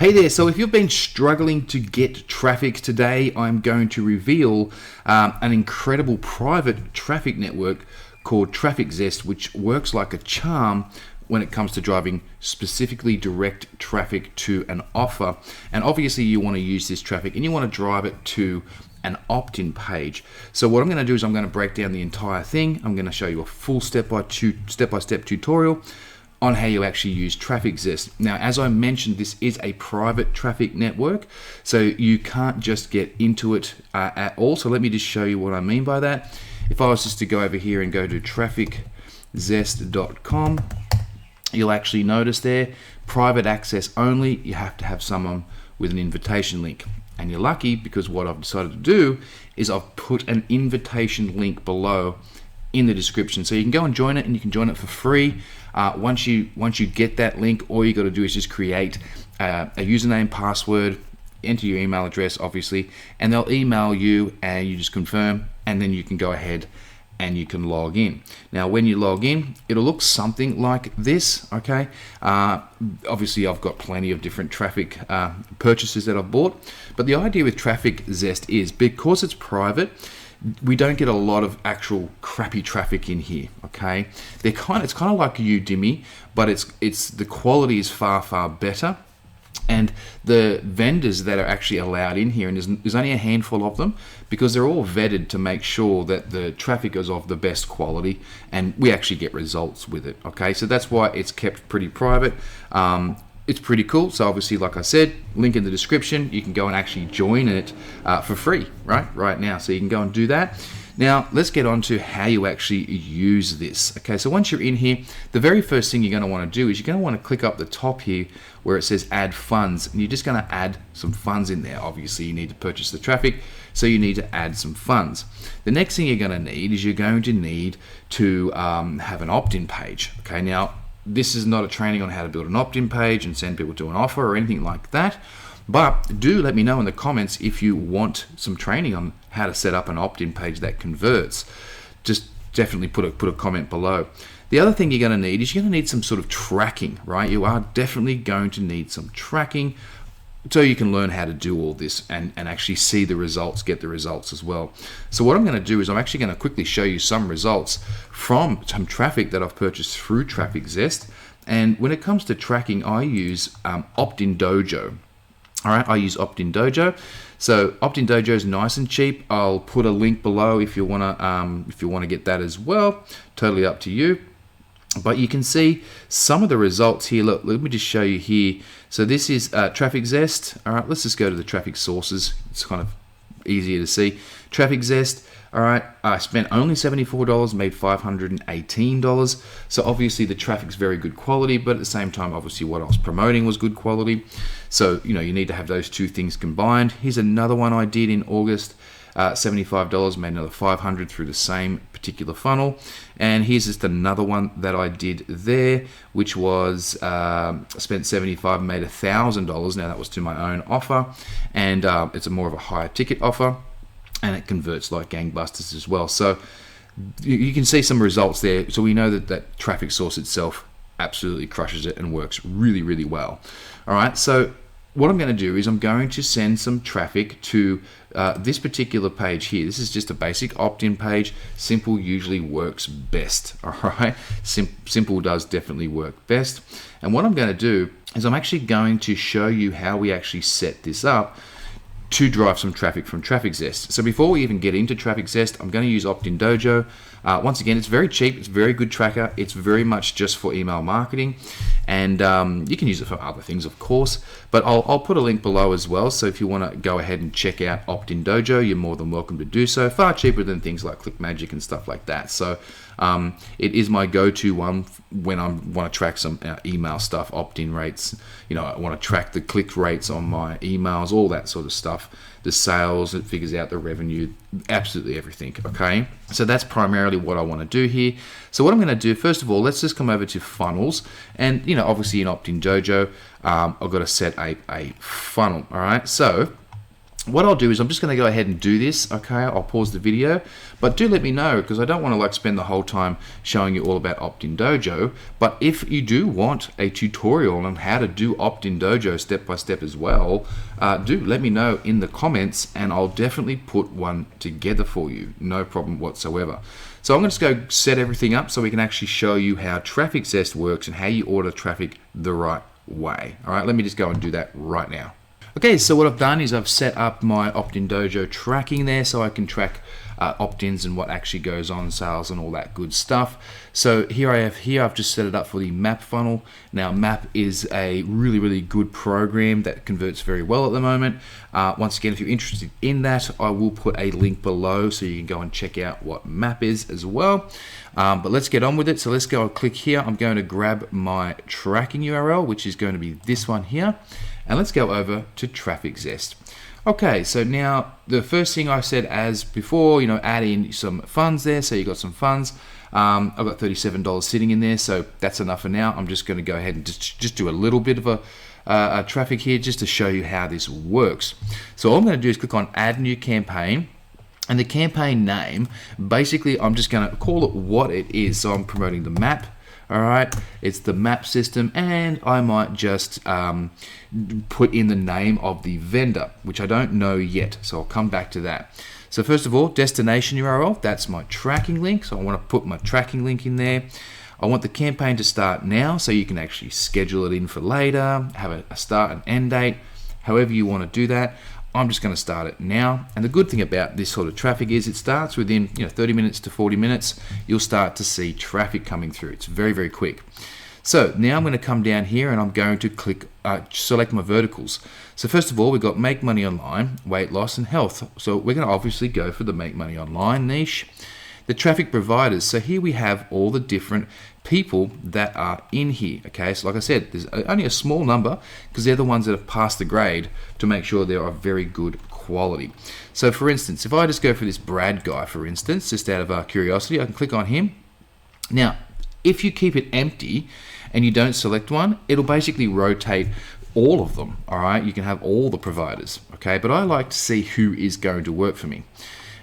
Hey there, so if you've been struggling to get traffic today, I'm going to reveal an incredible private traffic network called TrafficZest, which works like a charm when it comes to driving specifically direct traffic to an offer. And obviously you want to use this traffic and you want to drive it to an opt-in page. So what I'm going to do is I'm going to break down the entire thing. I'm going to show you a full step-by-step tutorial on how you actually use TrafficZest. Now, as I mentioned, this is a private traffic network, so you can't just get into it at all. So let me just show you what I mean by that. If I was just to go over here and go to TrafficZest.com, you'll actually notice there, private access only. You have to have someone with an invitation link. And you're lucky because what I've decided to do is I've put an invitation link below in the description, so you can go and join it, and you can join it for free. Once you get that link, all you got to do is just create a username, password, enter your email address, obviously, and they'll email you, and you just confirm, and then you can go ahead and you can log in. Now, when you log in, it'll look something like this. Okay, obviously, I've got plenty of different traffic purchases that I've bought, but the idea with TrafficZest is because it's private, we don't get a lot of actual crappy traffic in here. Okay, it's kind of like Udemy, but it's the quality is far better, and the vendors that are actually allowed in here, and there's only a handful of them, because they're all vetted to make sure that the traffic is of the best quality and we actually get results with it. Okay, so that's why it's kept pretty private. It's pretty cool. So obviously, like I said, link in the description. You can go and actually join it for free right now. So you can go and do that. Now, let's get on to how you actually use this. Okay, so once you're in here, the very first thing you're going to want to do is you're going to want to click up the top here where it says add funds, and you're just going to add some funds in there. Obviously, you need to purchase the traffic, so you need to add some funds. The next thing you're going to need is you're going to need to have an opt-in page. Okay, now, this is not a training on how to build an opt-in page and send people to an offer or anything like that, but do let me know in the comments if you want some training on how to set up an opt-in page that converts. Just definitely put a comment below. The other thing you're going to need is you're going to need some sort of tracking, right? You are definitely going to need some tracking so you can learn how to do all this and actually see the results, get the results as well. So what I'm going to do is I'm actually going to quickly show you some results from some traffic that I've purchased through TrafficZest. And when it comes to tracking, I use Opt-in Dojo. All right, I use Opt-in Dojo. So Opt-in Dojo is nice and cheap. I'll put a link below if you wanna get that as well. Totally up to you. But you can see some of the results here. Look, let me just show you here. So this is TrafficZest. All right, let's just go to the traffic sources. It's kind of easier to see. TrafficZest. All right, I spent only $74, made $518. So obviously the traffic's very good quality, but at the same time, obviously what I was promoting was good quality. So, you need to have those two things combined. Here's another one I did in August. $75, made another $500 through the same particular funnel. And here's just another one that I did there, which was spent $75, made $1,000. Now that was to my own offer, and it's a more of a higher ticket offer, and it converts like gangbusters as well. So you can see some results there. So we know that traffic source itself absolutely crushes it and works really well. All right, so what I'm going to do is I'm going to send some traffic to this particular page here. This is just a basic opt-in page. Simple usually works best. All right, simple does definitely work best. And what I'm going to do is I'm actually going to show you how we actually set this up to drive some traffic from TrafficZest. So before we even get into TrafficZest, I'm going to use Opt-in Dojo. Once again, it's very cheap. It's a very good tracker. It's very much just for email marketing, and you can use it for other things, of course. But I'll put a link below as well. So if you want to go ahead and check out Opt-in Dojo, you're more than welcome to do so. Far cheaper than things like ClickMagick and stuff like that. So it is my go-to one when I want to track some email stuff, opt-in rates. I want to track the click rates on my emails, all that sort of stuff. The sales, it figures out the revenue, absolutely everything. Okay, so that's primarily what I want to do here. So what I'm going to do, first of all, let's just come over to funnels, and obviously in Opt-in Dojo, I've got to set a funnel. All right, so what I'll do is I'm just going to go ahead and do this. Okay, I'll pause the video, but do let me know, because I don't want to like spend the whole time showing you all about Opt-in Dojo. But if you do want a tutorial on how to do Opt-in Dojo step by step as well, do let me know in the comments, and I'll definitely put one together for you. No problem whatsoever. So I'm going to just go set everything up so we can actually show you how TrafficZest works and how you order traffic the right way. All right, let me just go and do that right now. Okay, so what I've done is I've set up my Opt-in Dojo tracking there so I can track opt-ins and what actually goes on, sales and all that good stuff. So I've just set it up for the map funnel. Now map is a really good program that converts very well at the moment. Once again, if you're interested in that, I will put a link below so you can go and check out what map is as well. But let's get on with it. So let's go and click here. I'm going to grab my tracking URL, which is going to be this one here. And let's go over to TrafficZest. Okay, so now the first thing I said as before, add in some funds there. So you got some funds. I've got $37 sitting in there, so that's enough for now. I'm just going to go ahead and just do a little bit of a traffic here just to show you how this works. So all I'm going to do is click on Add New Campaign. And the campaign name, basically, I'm just going to call it what it is. So I'm promoting the map. All right, it's the map system, and I might just put in the name of the vendor, which I don't know yet, so I'll come back to that. So first of all, destination URL, that's my tracking link, so I want to put my tracking link in there. I want the campaign to start now, so you can actually schedule it in for later, have a start and end date, however you want to do that. I'm just going to start it now. And the good thing about this sort of traffic is it starts within 30 minutes to 40 minutes. You'll start to see traffic coming through. It's very quick. So now I'm going to come down here and I'm going to click select my verticals. So first of all, we've got make money online, weight loss and health. So we're going to obviously go for the make money online niche. The traffic providers. So here we have all the different people that are in here. Okay, so like I said, there's only a small number because they're the ones that have passed the grade to make sure they are very good quality. So for instance, if I just go for this Brad guy, for instance, just out of curiosity, I can click on him. Now, if you keep it empty and you don't select one, it'll basically rotate all of them. All right, you can have all the providers. Okay, but I like to see who is going to work for me.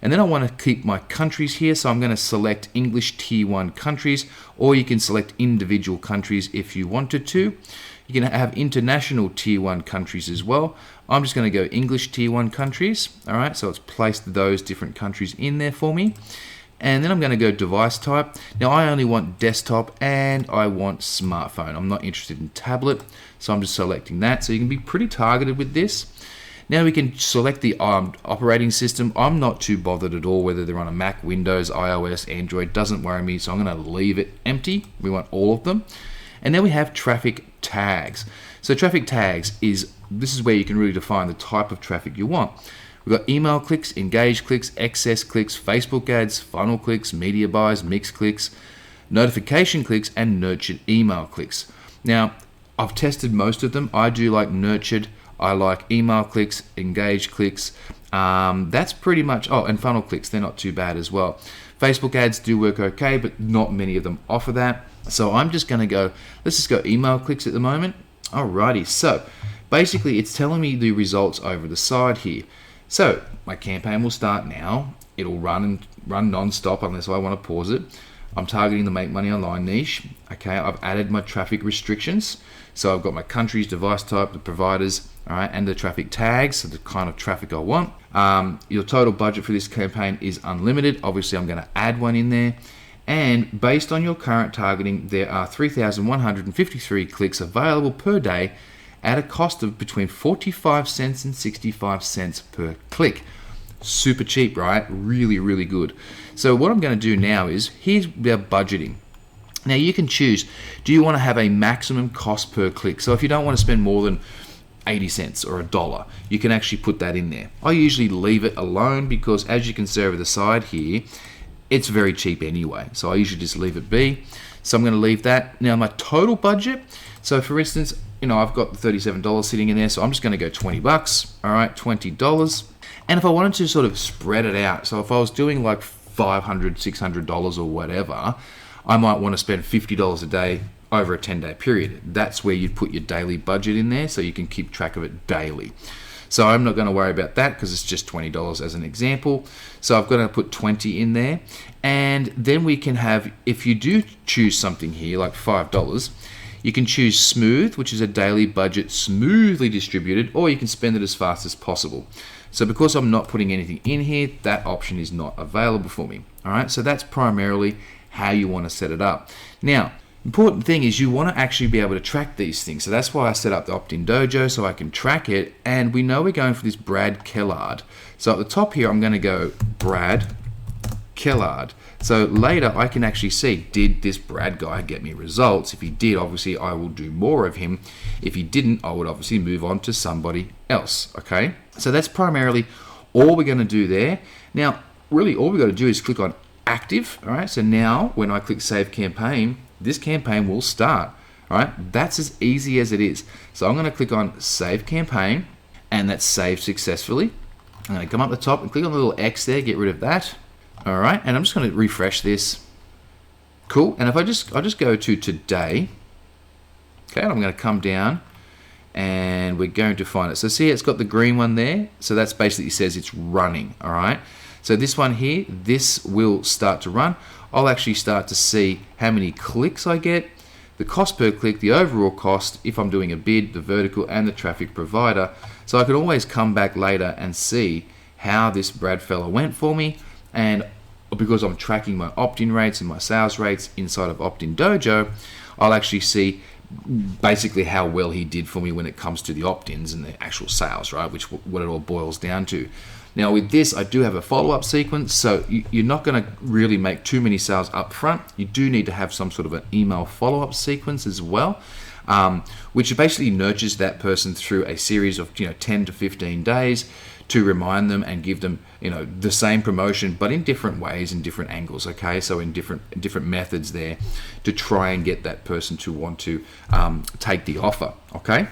And then I want to keep my countries here, so I'm going to select English Tier 1 countries, or you can select individual countries if you wanted to. You can have international Tier 1 countries as well. I'm just going to go English Tier 1 countries. All right, so it's placed those different countries in there for me. And then I'm going to go device type. Now I only want desktop and I want smartphone. I'm not interested in tablet, so I'm just selecting that. So you can be pretty targeted with this. Now we can select the operating system. I'm not too bothered at all whether they're on a Mac, Windows, iOS, Android, doesn't worry me. So I'm going to leave it empty. We want all of them. And then we have traffic tags. So traffic tags this is where you can really define the type of traffic you want. We've got email clicks, engaged clicks, excess clicks, Facebook ads, funnel clicks, media buys, mixed clicks, notification clicks, and nurtured email clicks. Now, I've tested most of them. I do like nurtured. I like email clicks, engaged clicks. That's pretty much, and funnel clicks, they're not too bad as well. Facebook ads do work okay, but not many of them offer that. So I'm just going to go, let's just go email clicks at the moment. Alrighty, so basically it's telling me the results over the side here. So my campaign will start now. It'll run non-stop unless I want to pause it. I'm targeting the make money online niche. Okay, I've added my traffic restrictions. So I've got my countries, device type, the providers, all right, and the traffic tags, so the kind of traffic I want. Your total budget for this campaign is unlimited. Obviously, I'm going to add one in there. And based on your current targeting, there are 3,153 clicks available per day at a cost of between 45 cents and 65 cents per click. Super cheap, right? Really good. So what I'm going to do now is, here's our budgeting. Now you can choose, do you want to have a maximum cost per click? So if you don't want to spend more than 80 cents or $1, you can actually put that in there. I usually leave it alone because, as you can see over the side here, it's very cheap anyway. So I usually just leave it be. So I'm going to leave that. Now my total budget, so for instance, I've got $37 sitting in there, so I'm just going to go $20. All right, $20. And if I wanted to sort of spread it out, so if I was doing like $500, $600 or whatever, I might want to spend $50 a day over a 10-day period. That's where you'd put your daily budget in there so you can keep track of it daily. So I'm not going to worry about that because it's just $20 as an example. So I've got to put 20 in there. And then we can have, if you do choose something here like $5, you can choose smooth, which is a daily budget, smoothly distributed, or you can spend it as fast as possible. So because I'm not putting anything in here, that option is not available for me. All right, so that's primarily how you want to set it up. Now, important thing is you want to actually be able to track these things. So that's why I set up the opt-in dojo so I can track it. And we know we're going for this Brad Kellard. So at the top here, I'm going to go Brad Kellard. So later I can actually see, did this Brad guy get me results? If he did, obviously I will do more of him. If he didn't, I would obviously move on to somebody else, okay? So that's primarily all we're gonna do there. Now, really all we gotta do is click on active, all right? So now when I click save campaign, this campaign will start, all right? That's as easy as it is. So I'm gonna click on save campaign, and that's saved successfully. I'm gonna come up the top and click on the little X there, get rid of that. All right, and I'm just going to refresh this. Cool, and if I'll just go to today. Okay, and I'm going to come down and we're going to find it. So see, it's got the green one there. So that's basically says it's running, all right? So this one here, this will start to run. I'll actually start to see how many clicks I get, the cost per click, the overall cost, if I'm doing a bid, the vertical, and the traffic provider. So I could always come back later and see how this Brad fella went for me. And because I'm tracking my opt-in rates and my sales rates inside of Opt-in Dojo, I'll actually see basically how well he did for me when it comes to the opt-ins and the actual sales, right? Which what it all boils down to. Now with this, I do have a follow-up sequence, so you're not going to really make too many sales up front. You do need to have some sort of an email follow-up sequence as well, which basically nurtures that person through a series of 10 to 15 days to remind them and give them the same promotion but in different ways and different angles, okay? So in different methods there to try and get that person to want to take the offer, okay?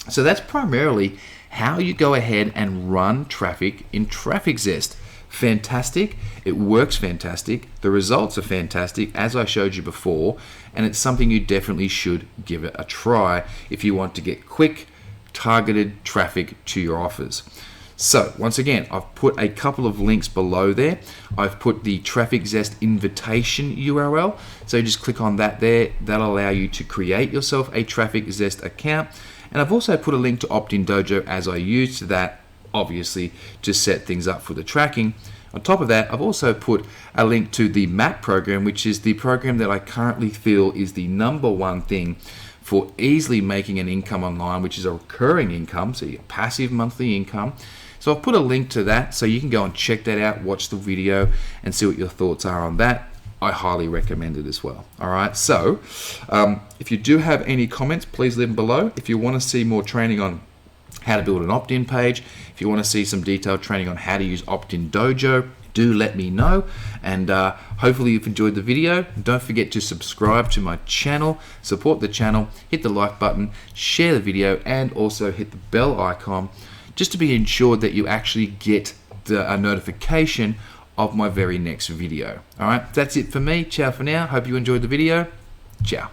So that's primarily how you go ahead and run traffic in TrafficZest. Fantastic, it works fantastic, the results are fantastic as I showed you before, and it's something you definitely should give it a try if you want to get quick targeted traffic to your offers. So once again, I've put a couple of links below there. I've put the TrafficZest invitation URL. So you just click on that there. That'll allow you to create yourself a TrafficZest account. And I've also put a link to Opt-in Dojo as I used that, obviously, to set things up for the tracking. On top of that, I've also put a link to the MAP program, which is the program that I currently feel is the #1 thing for easily making an income online, which is a recurring income, so your passive monthly income. So I've put a link to that so you can go and check that out, watch the video and see what your thoughts are on that. I highly recommend it as well. All right, so if you do have any comments, please leave them below. If you want to see more training on how to build an opt-in page, if you want to see some detailed training on how to use Opt-in Dojo, do let me know. And hopefully you've enjoyed the video. Don't forget to subscribe to my channel, support the channel, hit the like button, share the video, and also hit the bell icon just to be ensured that you actually get a notification of my very next video. All right, that's it for me. Ciao for now. Hope you enjoyed the video. Ciao.